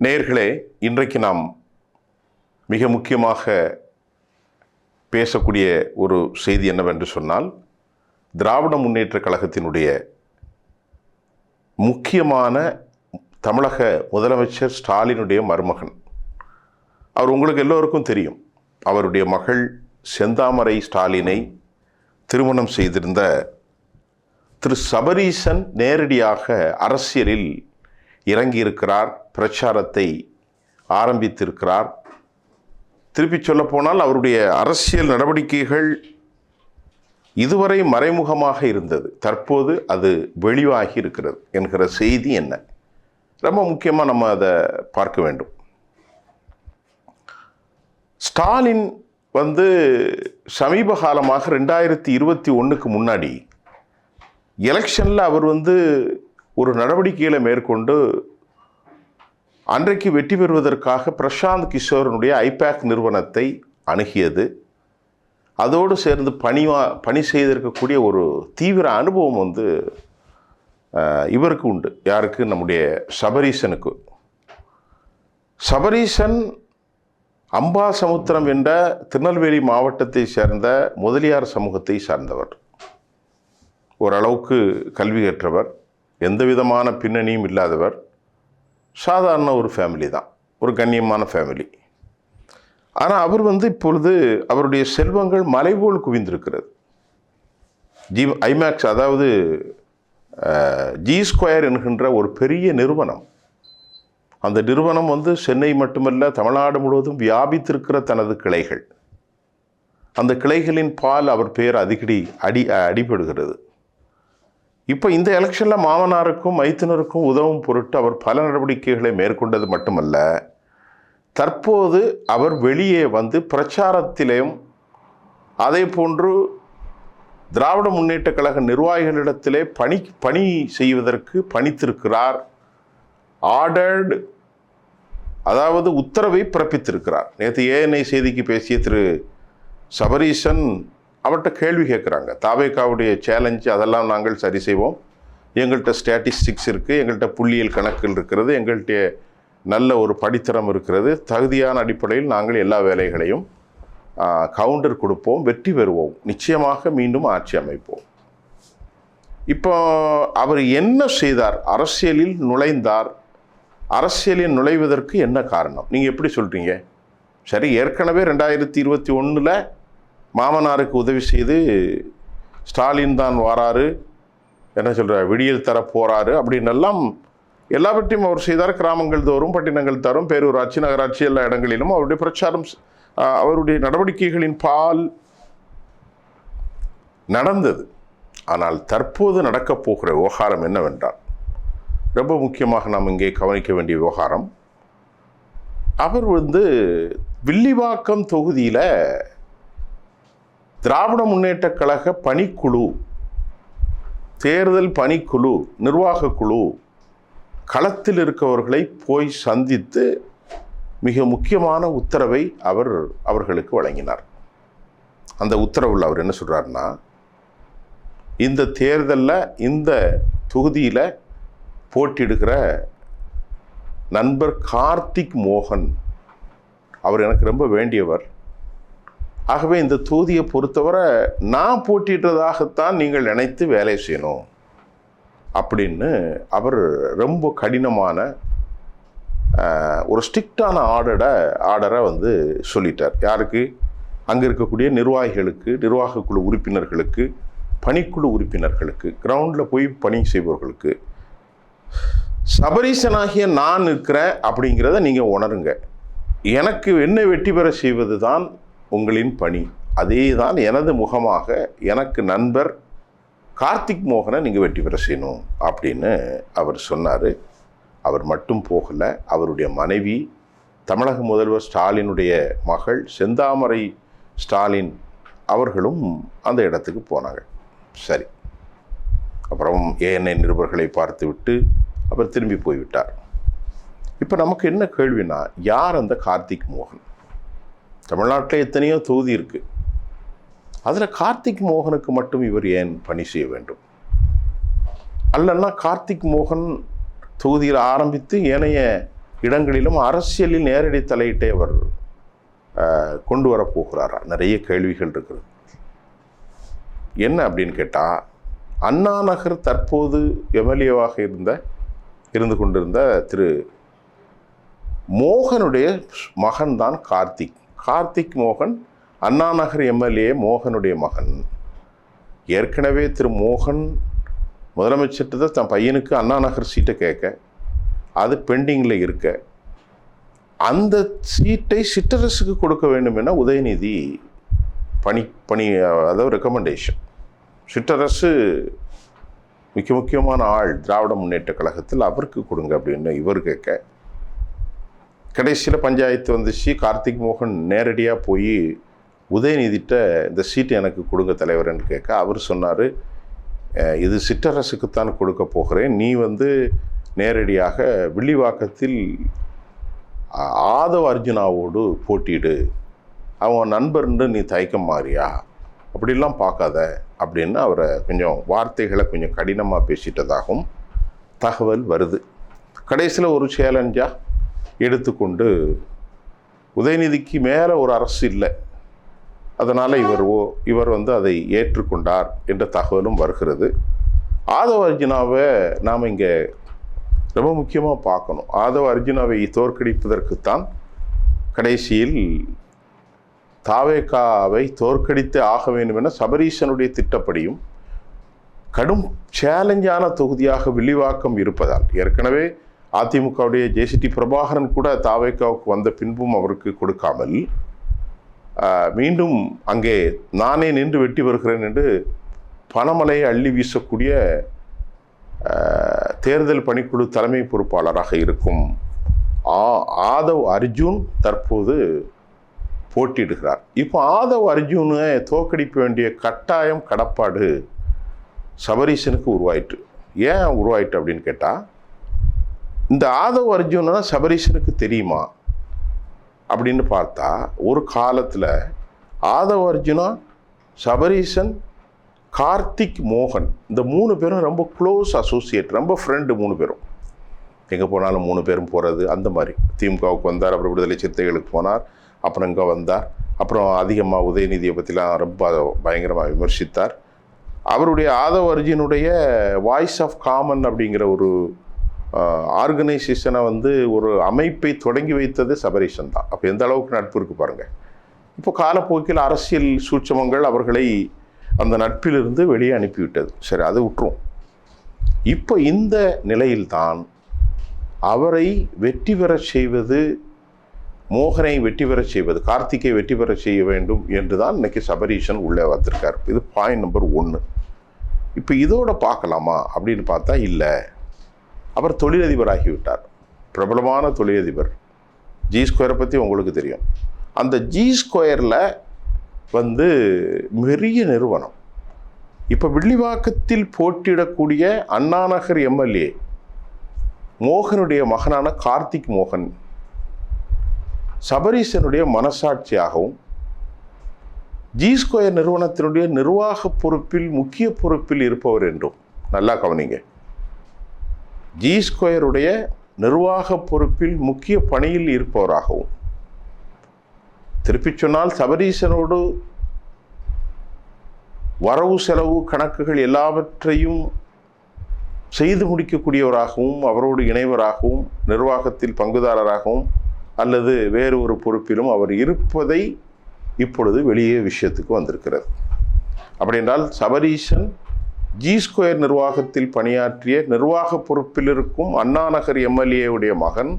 நேயர்களே, இன்றைக்கு நாம் மிக முக்கியமாக பேசக்கூடிய ஒரு செய்தி என்னவென்று சொன்னால், திராவிட முன்னேற்றக் கழகத்தினுடைய முக்கியமான தமிழக முதலமைச்சர் ஸ்டாலினுடைய மருமகன். அவர் உங்களுக்கு எல்லோருக்கும் தெரியும். அவருடைய மகள் செந்தாமரை ஸ்டாலினை திருமணம் செய்திருந்த திரு சபரீசன் நேரடியாக அரசியலில் இறங்கியிருக்கிறார், பிரச்சாரத்தை ஆரம்பித்திருக்கிறார். திருப்பி சொல்ல போனால் அவருடைய அரசியல் நடவடிக்கைகள் இதுவரை மறைமுகமாக இருந்தது, தற்போது அது வெளிவாகி இருக்கிறது என்கிற செய்தி என்ன? ரொம்ப முக்கியமாக நம்ம அதை பார்க்க வேண்டும். ஸ்டாலின் சமீப காலமாக 2021க்கு முன்னாடி எலெக்ஷனில் அவர் ஒரு நடவடிக்கைகளை மேற்கொண்டு அன்றைக்கு வெற்றி பெறுவதற்காக பிரசாந்த் கிஷோரனுடைய ஐபேக் நிறுவனத்தை அணுகியது. அதோடு சேர்ந்து பணி செய்திருக்கக்கூடிய ஒரு தீவிர அனுபவம் இவருக்கு உண்டு. யாருக்கு? நம்முடைய சபரீசனுக்கு. சபரீசன் அம்பாசமுத்திரம் என்ற திருநெல்வேலி மாவட்டத்தை சேர்ந்த முதலியார் சமூகத்தை சார்ந்தவர். ஓரளவுக்கு கல்வி கற்றவர், எந்த விதமான பின்னணியும் இல்லாதவர், சாதாரண ஒரு ஃபேமிலி தான், ஒரு கண்ணியமான ஃபேமிலி. ஆனால் அவர் இப்பொழுது அவருடைய செல்வங்கள் மலைபோல் குவிந்திருக்கிறது. ஐமேக்ஸ், அதாவது ஜி ஸ்கொயர் என்கின்ற ஒரு பெரிய நிறுவனம். அந்த நிறுவனம் சென்னை மட்டுமல்ல, தமிழ்நாடு முழுவதும் வியாபித்திருக்கிற தனது கிளைகள். அந்த கிளைகளின் பால் அவர் பெயர் அடிபடுகிறது. இப்போ இந்த எலெக்ஷனில் மாமனாருக்கும் மைத்துனருக்கும் உதவும் பொருட்டு அவர் பல நடவடிக்கைகளை மேற்கொண்டது மட்டுமல்ல, தற்போது அவர் வெளியே பிரச்சாரத்திலேயும் அதே போன்று திராவிட முன்னேற்ற கழக நிர்வாகிகளிடத்திலே பணி செய்வதற்கு பணித்திருக்கிறார். ஆர்டர்டு, அதாவது உத்தரவை பிறப்பித்திருக்கிறார். நேற்று ஏஎன்ஐ செய்திக்கு பேசிய திரு சபரீசன் அவர்கிட்ட கேள்வி கேட்குறாங்க. தாவேகாவுடைய சேலஞ்சு அதெல்லாம் நாங்கள் சரி செய்வோம், எங்கள்கிட்ட ஸ்டாட்டிஸ்டிக்ஸ் இருக்குது, எங்கள்கிட்ட புள்ளியியல் கணக்குகள் இருக்கிறது, எங்கள்கிட்ட நல்ல ஒரு படித்தரம் இருக்கிறது, தகுதியான அடிப்படையில் நாங்கள் எல்லா வேலைகளையும் கவுண்டர் கொடுப்போம், வெற்றி பெறுவோம், நிச்சயமாக மீண்டும் ஆட்சி அமைப்போம். இப்போ அவர் என்ன செய்தார்? அரசியலில் நுழைந்தார். அரசியலில் நுழைவதற்கு என்ன காரணம்? நீங்கள் எப்படி சொல்கிறீங்க? சரி, ஏற்கனவே 2021 மாமனாருக்கு உதவி செய்து ஸ்டாலின் தான் வாராரு, என்ன சொல்கிறார், விடியல் தர போகிறாரு அப்படின்னெல்லாம் எல்லாவற்றையும் அவர் செய்தார். கிராமங்கள் தோறும், பட்டினங்கள் தோறும், பேரூராட்சி, நகராட்சி எல்லா இடங்களிலும் அவருடைய பிரச்சாரம், அவருடைய நடவடிக்கைகளின் பால் நடந்தது. ஆனால் தற்போது நடக்கப் போகிற விவகாரம் என்னவென்றால், ரொம்ப முக்கியமாக நாம் இங்கே கவனிக்க வேண்டிய விவகாரம், அவர் வில்லிவாக்கம் தொகுதியில் திராவிட முன்னேற்ற கழக பணிக்குழு, தேர்தல் பணிக்குழு, நிர்வாக குழு களத்தில் இருக்கவர்களை போய் சந்தித்து மிக முக்கியமான உத்தரவை அவர்களுக்கு வழங்கினார். அந்த உத்தரவில் அவர் என்ன சொல்கிறாருன்னா, இந்த தேர்தலில் இந்த தொகுதியில் போட்டியிடுகிற நண்பர் கார்த்திக் மோகன், அவர் எனக்கு ரொம்ப வேண்டியவர். ஆகவே இந்த தொகுதியை பொறுத்தவரை நான் போட்டியிட்டதாகத்தான் நீங்கள் நினைத்து வேலை செய்யணும் அப்படின்னு அவர் ரொம்ப கடினமான ஒரு ஸ்ட்ரிக்டான ஆர்டரை சொல்லிட்டார். யாருக்கு? அங்கே இருக்கக்கூடிய நிர்வாகிகளுக்கு, நிர்வாகக்குழு உறுப்பினர்களுக்கு, பணிக்குழு உறுப்பினர்களுக்கு, கிரவுண்டில் போய் பணி செய்பவர்களுக்கு. சபரீசனாகிய நான் இருக்கிறேன் அப்படிங்கிறத நீங்கள் உணருங்க. எனக்கு என்ன வெற்றி பெற செய்வது தான் உங்களின் பணி. அதே தான் எனது முகமாக எனக்கு நண்பர் கார்த்திக் மோகனை நீங்கள் வெற்றி பெற செய்யணும் அப்படின்னு அவர் சொன்னார். அவர் மட்டும் போகலை, அவருடைய மனைவி, தமிழக முதல்வர் ஸ்டாலினுடைய மகள் செந்தாமரை ஸ்டாலின் அவர்களும் அந்த இடத்துக்கு போனாங்க. சரி, அப்புறம் ஏஎன்ஐ நிருபர்களை பார்த்துவிட்டு அவர் திரும்பி போய்விட்டார். இப்போ நமக்கு என்ன கேள்வினா, யார் அந்த கார்த்திக் மோகன்? தமிழ்நாட்டில் எத்தனையோ தொகுதி இருக்குது, அதில் கார்த்திக் மோகனுக்கு மட்டும் இவர் ஏன் பணி செய்ய வேண்டும்? அல்லன்னா கார்த்திக் மோகன் தொகுதியில் ஆரம்பித்து ஏனைய இடங்களிலும் அரசியலில் நேரடி தலையிட்டே அவர் கொண்டு வரப்போகிறாரா? நிறைய கேள்விகள் இருக்குது. என்ன அப்படின்னு கேட்டால், அண்ணா நகர் தற்போது எம்எல்ஏவாக இருந்து கொண்டிருந்த திரு மோகனுடைய மகன்தான் கார்த்திக் மோகன். அண்ணா நகர் எம்எல்ஏ மோகனுடைய மகன். ஏற்கனவே திரு மோகன் முதலமைச்சர்கிட்ட தான் தன் பையனுக்கு அண்ணா நகர் சீட்டை கேட்க, அது பெண்டிங்கில் இருக்க, அந்த சீட்டை சிற்றரசுக்கு கொடுக்க வேண்டும் என உதயநிதி அதாவது ரெக்கமெண்டேஷன். சிற்றரசு மிக முக்கியமான ஆள் திராவிட முன்னேற்ற கழகத்தில், அவருக்கு கொடுங்க அப்படின்னு இவர் கேட்க, கடைசியில் பஞ்சாயத்து வந்துச்சு. கார்த்திக் மோகன் நேரடியாக போய் உதயநிதிட்ட இந்த சீட்டு எனக்கு கொடுங்க தலைவர்னு கேட்க, அவர் சொன்னார், இது சிற்றரசுக்குத்தான் கொடுக்க போகிறேன், நீ நேரடியாக வில்லிவாக்கத்தில் ஆதவ் அர்ஜுனாவோடு போட்டிடு, அவன் நண்பர்னு நீ தயக்கம் மாறியா, அப்படிலாம் பார்க்காத அப்படின்னு அவரை கொஞ்சம் வார்த்தைகளை கொஞ்சம் கடினமாக பேசிட்டதாகவும் தகவல் வருது. கடைசியில் ஒரு சேலஞ்சாக எடுத்துக்கொண்டு உதயநிதிக்கு மேலே ஒரு அரசு இல்லை, அதனால் இவர் அதை ஏற்றுக்கொண்டார் என்ற தகவலும் வருகிறது. ஆதவ் அர்ஜுனாவை நாம் இங்கே ரொம்ப முக்கியமாக பார்க்கணும். ஆதவ் அர்ஜுனாவை தோற்கடிப்பதற்குத்தான் கடைசியில் தாவேகாவை தோற்கடித்து ஆக வேண்டும் என சபரீசனுடைய திட்டப்படியும் கடும் சேலஞ்சான தொகுதியாக வில்லிவாக்கம் இருப்பதால், ஏற்கனவே அதிமுகவுடைய ஜேசிடி பிரபாகரன் கூட தாவேகாவுக்கு வந்த பின்பும் அவருக்கு கொடுக்காமல் மீண்டும் அங்கே நானே நின்று வெட்டி வருகிறேன் என்று பணமலையை அள்ளி வீசக்கூடிய தேர்தல் பணிக்குழு தலைமை பொறுப்பாளராக இருக்கும் ஆதவ் அர்ஜுன் தற்போது போட்டியிடுகிறார். இப்போ ஆதவ் அர்ஜுனை தோற்கடிக்க வேண்டிய கட்டாயம் கடப்பாடு சபரீசனுக்கு உருவாயிற்று. ஏன் உருவாயிட்டு அப்படின்னு கேட்டால், இந்த ஆதவ் அர்ஜுனா சபரீசனுக்கு தெரியுமா அப்படின்னு பார்த்தா, ஒரு காலத்தில் ஆதவ் அர்ஜுனா, சபரீசன், கார்த்திக் மோகன், இந்த 3 பேரும் ரொம்ப க்ளோஸ் அசோசியேட், ரொம்ப ஃப்ரெண்டு. 3 பேரும் எங்கே போனாலும் 3 பேரும் போகிறது. அந்த மாதிரி திமுகவுக்கு வந்தார், அப்புறம் விடுதலை சிறுத்தைகளுக்கு போனார், அப்புறம் இங்கே வந்தார், அப்புறம் அதிகமாக உதயநிதியை பற்றிலாம் ரொம்ப பயங்கரமாக விமர்சித்தார். அவருடைய ஆதவ் அர்ஜுனுடைய வாய்ஸ் ஆஃப் காமன் அப்படிங்கிற ஒரு ஆர்கனைசேஷனை ஒரு அமைப்பை தொடங்கி வைத்தது சபரீசன் தான். அப்போ எந்த அளவுக்கு நட்பு இருக்குது பாருங்கள். இப்போ காலப்போக்கில் அரசியல் சூட்சமங்கள் அவர்களை அந்த நட்பிலிருந்து வெளியே அனுப்பிவிட்டது. சரி, அதை விட்டுரும். இப்போ இந்த நிலையில்தான் அவரை வெற்றி பெறச் செய்வது, மோகனை வெற்றி பெறச் செய்வது, கார்த்திகை வெற்றி பெறச் செய்ய வேண்டும் என்று தான் இன்னைக்கு சபரீசன் உள்ளே வந்திருக்கார். இது பாயிண்ட் நம்பர் 1. இப்போ இதோட பார்க்கலாமா அப்படின்னு பார்த்தா இல்லை. அவர் தொழிலதிபராகிவிட்டார், பிரபலமான தொழிலதிபர். ஜி ஸ்கொயரை பற்றி உங்களுக்கு தெரியும். அந்த ஜி ஸ்கொயரில் பெரிய நிறுவனம். இப்போ வில்லிவாக்கத்தில் போட்டியிடக்கூடிய அண்ணாநகர் எம்எல்ஏ மோகனுடைய மகனான கார்த்திக் மோகன் சபரீசனுடைய மனசாட்சியாகவும், ஜி ஸ்கொயர் நிறுவனத்தினுடைய நிர்வாக பொறுப்பில் முக்கிய பொறுப்பில் இருப்பவர் என்றும், நல்லா கவனிங்க, ஜி ஸ்கொயருடைய நிர்வாக பொறுப்பில் முக்கிய பணியில் இருப்பவராகவும், திருப்பி சொன்னால் சபரீசனோடு வரவு செலவு கணக்குகள் எல்லாவற்றையும் செய்து முடிக்கக்கூடியவராகவும், அவரோடு இணைவராகவும், நிர்வாகத்தில் பங்குதாரராகவும் அல்லது வேறு ஒரு பொறுப்பிலும் அவர் இருப்பதை இப்பொழுது வெளியே விஷயத்துக்கு வந்திருக்கிறது. அப்படி என்றால் சபரீசன் ஜி ஸ்கொயர் நிர்வாகத்தில் பணியாற்றிய நிர்வாக பொறுப்பில் இருக்கும் அண்ணாநகர் எம்எல்ஏவுடைய மகன்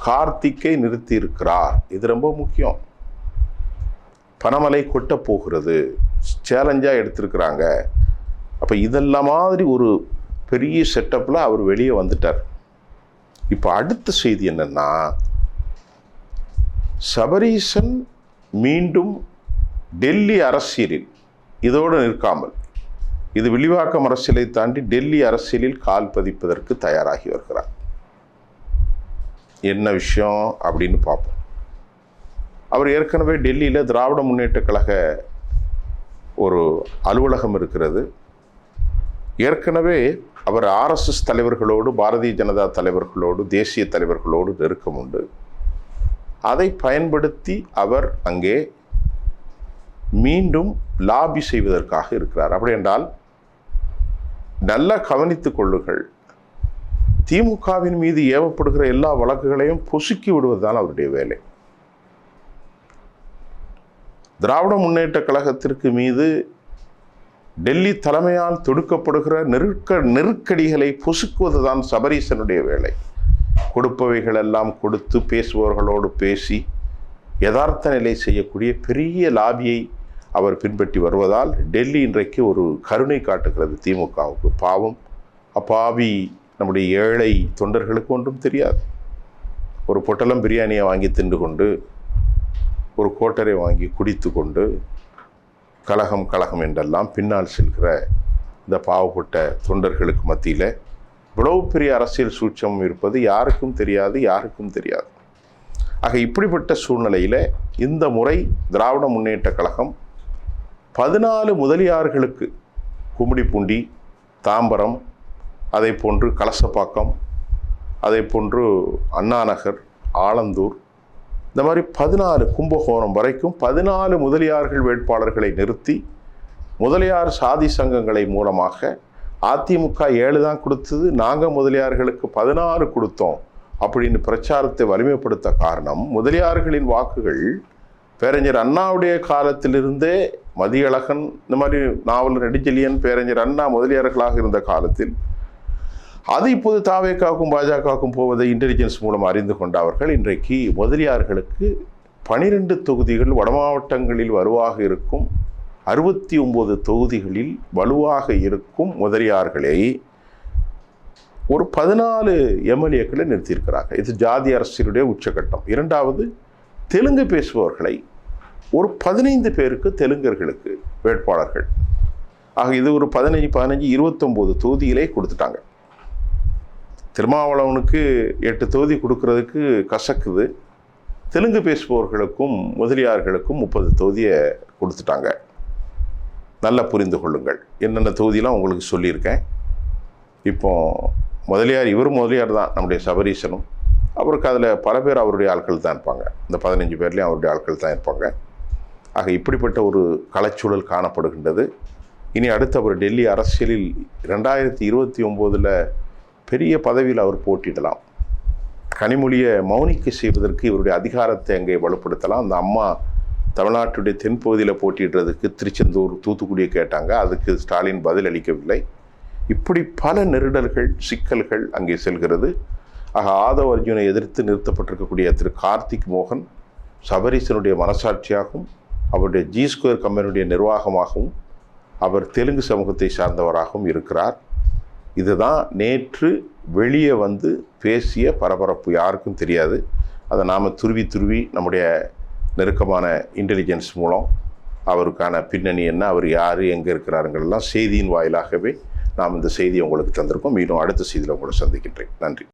கார்த்திக்கை நிறுத்தி இருக்கிறார். இது ரொம்ப முக்கியம். பணமலை கொட்ட போகிறது, சேலஞ்சாக எடுத்திருக்கிறாங்க. அப்போ இதெல்லாம் மாதிரி ஒரு பெரிய செட்டப்பில் அவர் வெளியே வந்துட்டார். இப்போ அடுத்த செய்தி என்னன்னா, சபரீசன் மீண்டும் டெல்லி அரசியலில் இதோடு நிற்காமல், இது வில்லிவாக்கம் அரசியலை தாண்டி டெல்லி அரசியலில் கால் பதிப்பதற்கு தயாராகி வருகிறார். என்ன விஷயம் அப்படின்னு பார்ப்போம். அவர் ஏற்கனவே டெல்லியில் திராவிட முன்னேற்ற கழக ஒரு அலுவலகம் இருக்கிறது. ஏற்கனவே அவர் ஆர்எஸ்எஸ் தலைவர்களோடு, பாரதிய ஜனதா தலைவர்களோடு, தேசிய தலைவர்களோடு நெருக்கம் உண்டு. அதை பயன்படுத்தி அவர் அங்கே மீண்டும் லாபி செய்வதற்காக இருக்கிறார். அப்படி என்றால் நல்லா கவனித்துக் கொள்ளுங்கள், திமுகவின் மீது ஏவப்படுகிற எல்லா வழக்குகளையும் பொசுக்கி விடுவதுதான் அவருடைய வேலை. திராவிட முன்னேற்ற கழகத்திற்கு மீது டெல்லி தலைமையால் தொடுக்கப்படுகிற நெருக்கடிகளை பொசுக்குவதுதான் சபரீசனுடைய வேலை. கொடுப்பவைகள் எல்லாம் கொடுத்து, பேசுபவர்களோடு பேசி யதார்த்த நிலை செய்யக்கூடிய பெரிய லாபியை அவர் பின்பற்றி வருவதால் டெல்லி இன்றைக்கு ஒரு கருணை காட்டுகிறது திமுகவுக்கு. பாவம், அப்பாவி நம்முடைய ஏழை தொண்டர்களுக்கு ஒன்றும் தெரியாது. ஒரு பொட்டலம் பிரியாணியை வாங்கி தின்று கொண்டு, ஒரு கோட்டரை வாங்கி குடித்து கொண்டு, கலகம் கலகம் என்றெல்லாம் பின்னால் செல்கிற இந்த பாவப்பட்ட தொண்டர்களுக்கு மத்தியில் இவ்வளவு பெரிய அரசியல் சூட்சம் இருப்பது யாருக்கும் தெரியாது. ஆக இப்படிப்பட்ட சூழ்நிலையில் இந்த முறை திராவிட முன்னேற்ற கழகம் 14 முதலியார்களுக்கு, கும்மிடிப்பூண்டி, தாம்பரம், அதை போன்று கலசப்பாக்கம், அதை போன்று அண்ணாநகர், ஆலந்தூர், இந்த மாதிரி 14 கும்பகோணம் வரைக்கும் 14 முதலியார்கள் வேட்பாளர்களை நிறுத்தி, முதலியார் சாதி சங்கங்களை மூலமாக அதிமுக 7 தான் கொடுத்தது, நாங்கள் முதலியார்களுக்கு 16 கொடுத்தோம் அப்படின்னு பிரச்சாரத்தை வலிமைப்படுத்த காரணம், முதலியார்களின் வாக்குகள் பேரறிஞர் அண்ணாவுடைய காலத்திலிருந்தே, மதியழகன் இந்த மாதிரி நாவலர் நெடுஞ்செழியன், பேரறிஞர் அண்ணா முதலியார்களாக இருந்த காலத்தில் அது இப்போது தாவேக்காவுக்கும் பாஜகவுக்கும் போவதை இன்டெலிஜென்ஸ் மூலம் அறிந்து கொண்ட அவர்கள் இன்றைக்கு முதலியார்களுக்கு 12 தொகுதிகள் வட மாவட்டங்களில் வலுவாக இருக்கும், 69 தொகுதிகளில் வலுவாக இருக்கும் முதலியார்களை ஒரு 14 எம்எல்ஏக்களை நிறுத்தியிருக்கிறாங்க. இது ஜாதி அரசியலுடைய உச்சகட்டம். இரண்டாவது, தெலுங்கு பேசுபவர்களை ஒரு 15 பேருக்கு, தெலுங்கர்களுக்கு வேட்பாளர்கள். ஆக இது ஒரு 15 29 தொகுதிகளே கொடுத்துட்டாங்க. திருமாவளவனுக்கு 8 தொகுதி கொடுக்கறதுக்கு கசக்குது. தெலுங்கு பேசுபவர்களுக்கும் முதலியார்களுக்கும் 30 தொகுதியை கொடுத்துட்டாங்க. நல்லா புரிந்து கொள்ளுங்கள். என்னென்ன தொகுதியெலாம் உங்களுக்கு சொல்லியிருக்கேன். இப்போ முதலியார், இவரும் முதலியார் தான், நம்முடைய சபரீசனும். அவருக்கு அதில் பல பேர் அவருடைய ஆட்கள் தான் இருப்பாங்க. இந்த 15 பேர்லேயும் அவருடைய ஆட்கள் தான் இருப்பாங்க. ஆக இப்படிப்பட்ட ஒரு கலைச்சூழல் காணப்படுகின்றது. இனி அடுத்து அவர் டெல்லி அரசியலில் 2029 பெரிய பதவியில் அவர் போட்டியிடலாம். கனிமொழியை மௌனிக்க செய்வதற்கு இவருடைய அதிகாரத்தை அங்கே வலுப்படுத்தலாம். அந்த அம்மா தமிழ்நாட்டுடைய தென்பகுதியில் போட்டியிடுறதுக்கு திருச்செந்தூர், தூத்துக்குடியை கேட்டாங்க. அதுக்கு ஸ்டாலின் பதில் அளிக்கவில்லை. இப்படி பல நெருடல்கள், சிக்கல்கள் அங்கே செல்கிறது. ஆக ஆதவ் அர்ஜுனை எதிர்த்து நிறுத்தப்பட்டிருக்கக்கூடிய திரு கார்த்திக் மோகன் சபரீசனுடைய மனசாட்சியாகவும், அவருடைய G2 கம்பெனியுடைய நிர்வாகமாகவும், அவர் தெலுங்கு சமூகத்தை சார்ந்தவராகவும் இருக்கிறார். இதுதான் நேற்று வெளியே வந்து பேசிய பரபரப்பு. யாருக்கும் தெரியாது. அதை நாம் துருவி நம்முடைய நெருக்கமான இன்டெலிஜென்ஸ் மூலம் அவருக்கான பின்னணி என்ன, அவர் யார், எங்கே இருக்கிறாருங்கள்லாம் செய்தியின் வாயிலாகவே நாம் இந்த செய்தியை உங்களுக்கு தந்திருக்கோம். மீண்டும் அடுத்த செய்தியில் உங்களை சந்திக்கின்றேன். நன்றி.